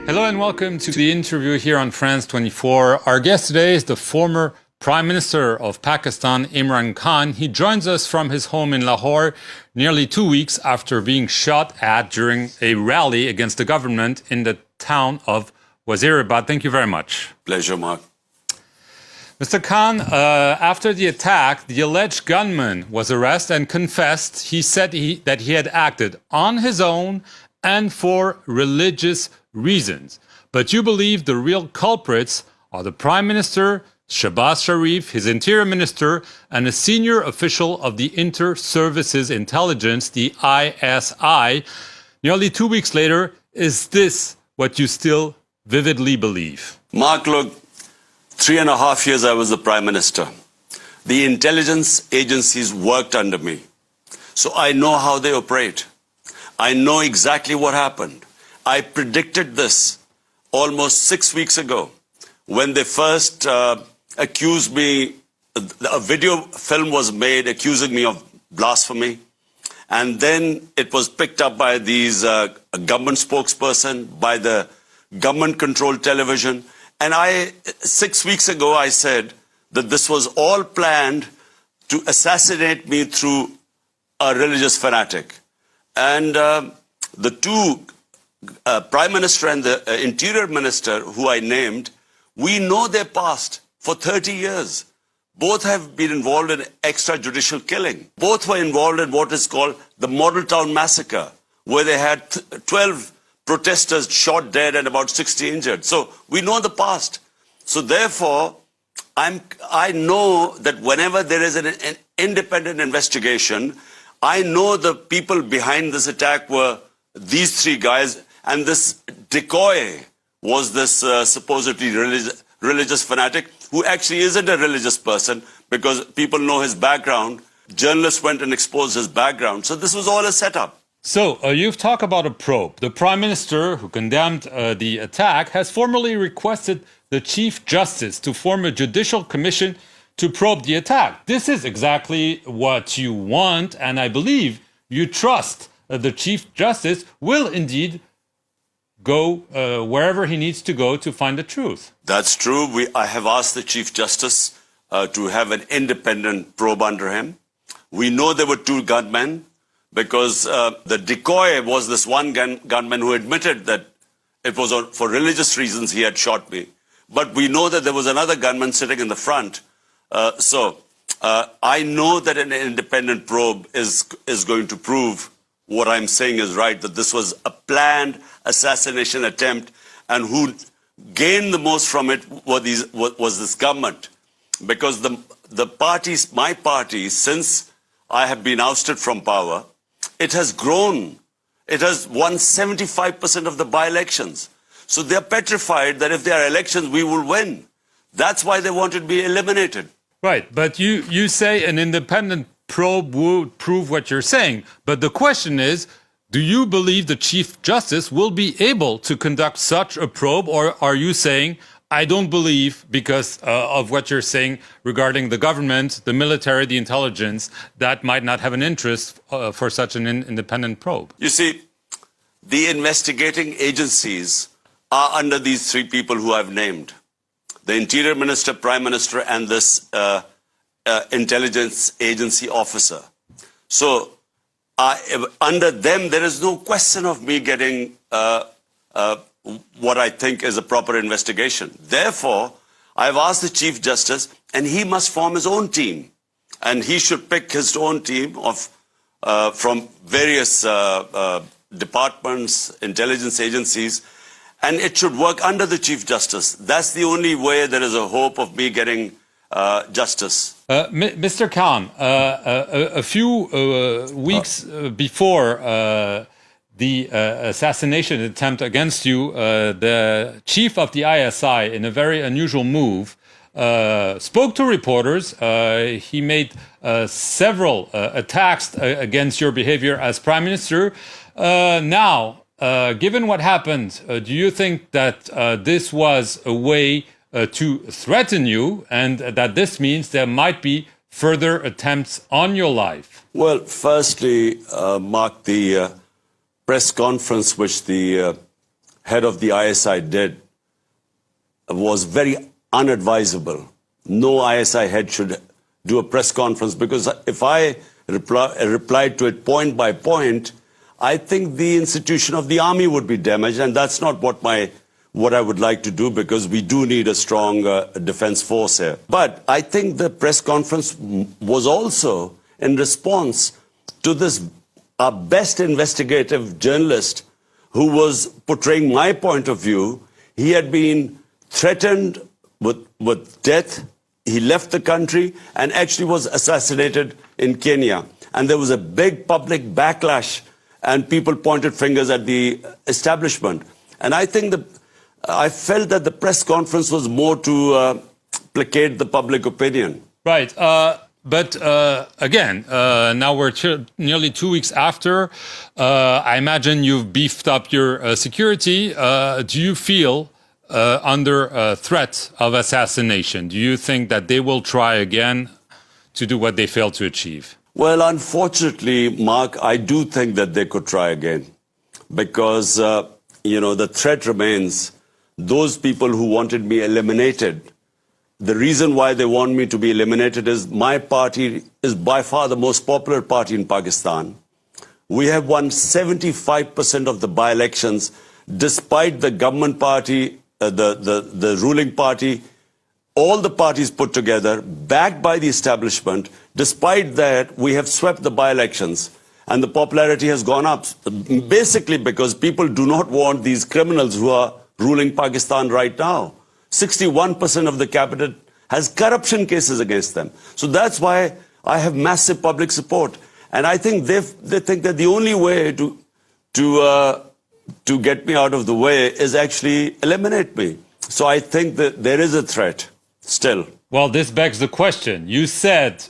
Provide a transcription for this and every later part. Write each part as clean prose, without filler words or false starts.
Hello and welcome to the interview here on France 24. Our guest today is the former Prime Minister of Pakistan, Imran Khan. He joins us from his home in Lahore nearly 2 weeks after being shot at during a rally against the government in the town of Wazirabad. Thank you very much. Pleasure, Mark. Mr. Khan, after the attack, the alleged gunman was arrested and confessed. He said that he had acted on his own and for religious reasons. But you believe the real culprits are the Prime Minister, Shehbaz Sharif, his Interior Minister, and a senior official of the Inter-Services Intelligence, the ISI. Nearly 2 weeks later, is this what you still vividly believe? Mark, look, 3.5 years I was the Prime Minister. The intelligence agencies worked under me. So I know how they operate. I know exactly what happened. I predicted this almost 6 weeks ago when they first accused me. A video film was made accusing me of blasphemy. And then it was picked up by these government spokesperson, by the government-controlled television. And 6 weeks ago, I said that this was all planned to assassinate me through a religious fanatic. And the two, Prime Minister and the Interior Minister, who I named, we know their past for 30 years. Both have been involved in extrajudicial killing. Both were involved in what is called the Model Town Massacre, where they had 12 protesters shot dead and about 60 injured. So we know the past. So therefore, I know that whenever there is an independent investigation, I know the people behind this attack were these three guys, and this decoy was this supposedly religious fanatic who actually isn't a religious person because people know his background. Journalists went and exposed his background. So this was all a setup. So you've talked about a probe. The Prime Minister, who condemned the attack, has formally requested the Chief Justice to form a judicial commission to probe the attack. This is exactly what you want, and I believe you trust that the Chief Justice will indeed go wherever he needs to go to find the truth. That's true. I have asked the Chief Justice to have an independent probe under him. We know there were two gunmen because the decoy was this one gunman who admitted that it was for religious reasons he had shot me. But we know that there was another gunman sitting in the front. So I know that an independent probe is going to prove what I'm saying is right, that this was a planned assassination attempt, and who gained the most from it was this government. Because the parties, my party, since I have been ousted from power, it has grown. It has won 75% of the by-elections. So they're petrified that if there are elections, we will win. That's why they want it to be eliminated. Right, but you say an independent probe would prove what you're saying. But the question is, do you believe the Chief Justice will be able to conduct such a probe, or are you saying, I don't believe, because of what you're saying regarding the government, the military, the intelligence, that might not have an interest for such an independent probe? You see, the investigating agencies are under these three people who I've named. The Interior Minister, Prime Minister, and this intelligence agency officer. So under them, there is no question of me getting what I think is a proper investigation. Therefore, I've asked the Chief Justice, and he must form his own team. And he should pick his own team from various departments, intelligence agencies, and it should work under the Chief Justice. That's the only way there is a hope of me getting justice. Mr. Khan, a few weeks before the assassination attempt against you, the chief of the ISI, in a very unusual move, spoke to reporters. He made several attacks against your behavior as Prime Minister. Now, given what happened, do you think that this was a way to threaten you, and that this means there might be further attempts on your life? Well, firstly, Mark, the press conference which the head of the ISI did was very unadvisable. No ISI head should do a press conference, because if I replied to it point by point, I think the institution of the army would be damaged, and that's not what I would like to do, because we do need a strong defense force here. But I think the press conference was also in response to this our best investigative journalist who was portraying my point of view. He had been threatened with death. He left the country and actually was assassinated in Kenya. And there was a big public backlash, and people pointed fingers at the establishment. And I think I felt that the press conference was more to placate the public opinion. Right. But again, now we're nearly 2 weeks after. I imagine you've beefed up your security. Do you feel under threat of assassination? Do you think that they will try again to do what they failed to achieve? Well, unfortunately, Mark, I do think that they could try again, because, the threat remains. Those people who wanted me eliminated, the reason why they want me to be eliminated is my party is by far the most popular party in Pakistan. We have won 75% of the by-elections, despite the government party, the ruling party, all the parties put together, backed by the establishment. Despite that, we have swept the by-elections, and the popularity has gone up. Basically because people do not want these criminals who are ruling Pakistan right now. 61% of the cabinet has corruption cases against them. So that's why I have massive public support. And I think they think that the only way to get me out of the way is actually eliminate me. So I think that there is a threat still. Well, this begs the question. You said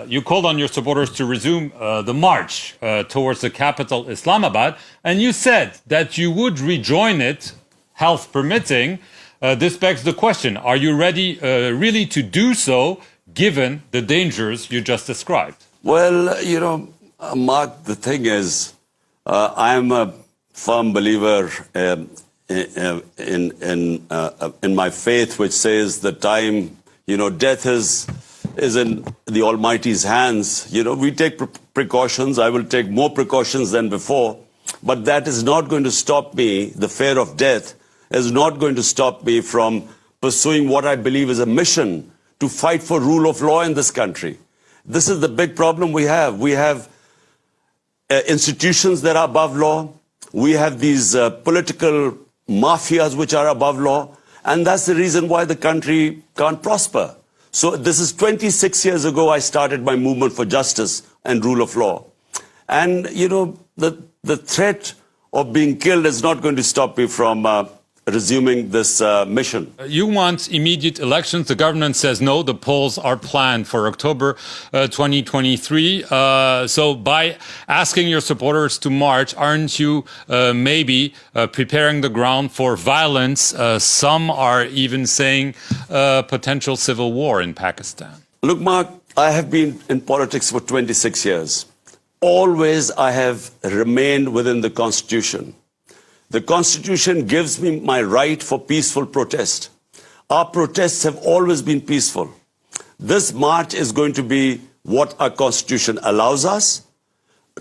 you called on your supporters to resume the march towards the capital, Islamabad, and you said that you would rejoin it, health permitting. This begs the question, are you ready really to do so, given the dangers you just described? Well, Mark, the thing is, I'm a firm believer in my faith, which says the time, death is in the Almighty's hands. We take precautions. I will take more precautions than before. But that is not going to stop me. The fear of death is not going to stop me from pursuing what I believe is a mission to fight for rule of law in this country. This is the big problem we have. We have institutions that are above law. We have these political mafias which are above law. And that's the reason why the country can't prosper. So this is 26 years ago I started my movement for justice and rule of law. And, the threat of being killed is not going to stop me from resuming this mission. You want immediate elections. The government says no. The polls are planned for October 2023. So by asking your supporters to march, aren't you maybe preparing the ground for violence? Some are even saying potential civil war in Pakistan. Look, Mark, I have been in politics for 26 years. Always I have remained within the Constitution. The Constitution gives me my right for peaceful protest. Our protests have always been peaceful. This march is going to be what our Constitution allows us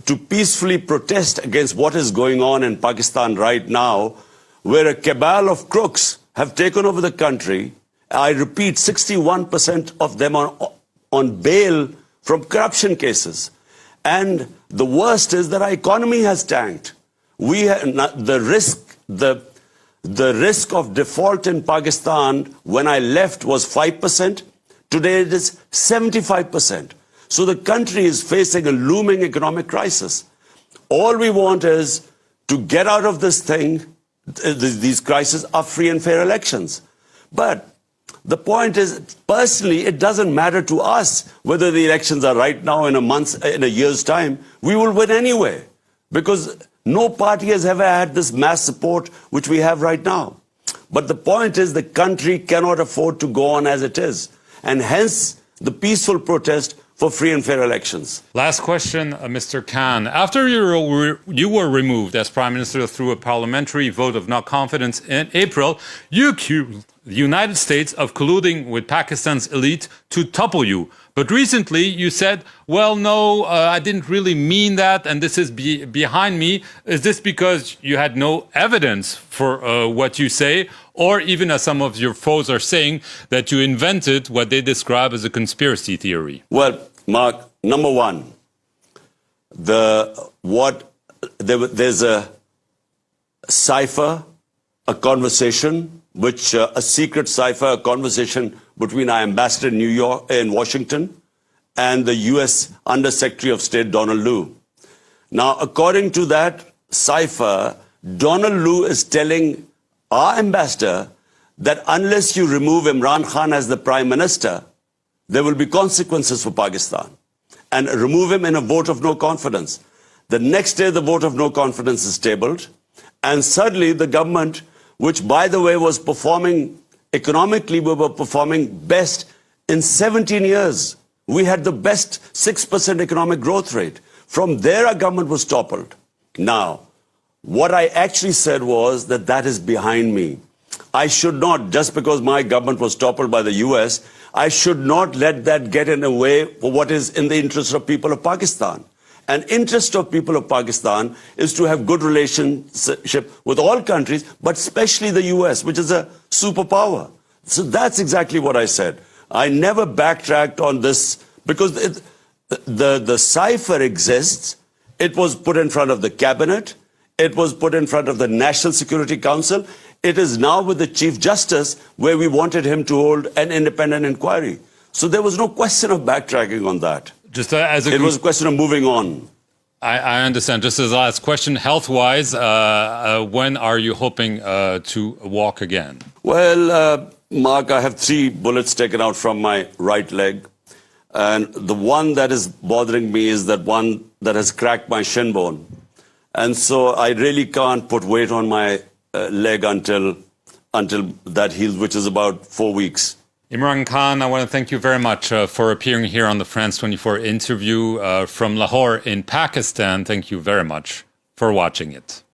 to peacefully protest against what is going on in Pakistan right now, where a cabal of crooks have taken over the country. I repeat, 61% of them are on bail from corruption cases. And the worst is that our economy has tanked. The risk of default in Pakistan when I left was 5%. Today it is 75%. So the country is facing a looming economic crisis. All we want is to get out of this thing. These crises are free and fair elections. But the point is, personally, it doesn't matter to us whether the elections are right now in a year's time. We will win anyway, because no party has ever had this mass support which we have right now. But the point is the country cannot afford to go on as it is. And hence, the peaceful protest for free and fair elections. Last question, Mr. Khan. After you were removed as Prime Minister through a parliamentary vote of no confidence in April, you accused the United States of colluding with Pakistan's elite to topple you. But recently you said, well, no, I didn't really mean that, and this is behind me. Is this because you had no evidence for what you say, or even as some of your foes are saying, that you invented what they describe as a conspiracy theory? Well, Mark, number one, there's a cipher, a conversation, a secret cipher, a conversation between our ambassador in Washington and the U.S. Under Secretary of State Donald Lu. Now, according to that cipher, Donald Lu is telling our ambassador that unless you remove Imran Khan as the Prime Minister, there will be consequences for Pakistan, and remove him in a vote of no confidence. The next day, the vote of no confidence is tabled, and suddenly the government, which, by the way, was performing economically, we were performing best in 17 years. We had the best 6% economic growth rate. From there, our government was toppled. Now, what I actually said was that is behind me. I should not, just because my government was toppled by the US, I should not let that get in the way for what is in the interest of people of Pakistan. An interest of people of Pakistan is to have good relationship with all countries, but especially the US, which is a superpower. So that's exactly what I said. I never backtracked on this because the cipher exists. It was put in front of the cabinet. It was put in front of the National Security Council. It is now with the Chief Justice, where we wanted him to hold an independent inquiry. So there was no question of backtracking on that. It was a question of moving on. I understand. Just as a last question, health-wise, when are you hoping to walk again? Well, Mark, I have 3 bullets taken out from my right leg. And the one that is bothering me is that one that has cracked my shin bone. And so I really can't put weight on my leg until that heals, which is about 4 weeks. Imran Khan, I want to thank you very much for appearing here on the France 24 interview from Lahore in Pakistan. Thank you very much for watching it.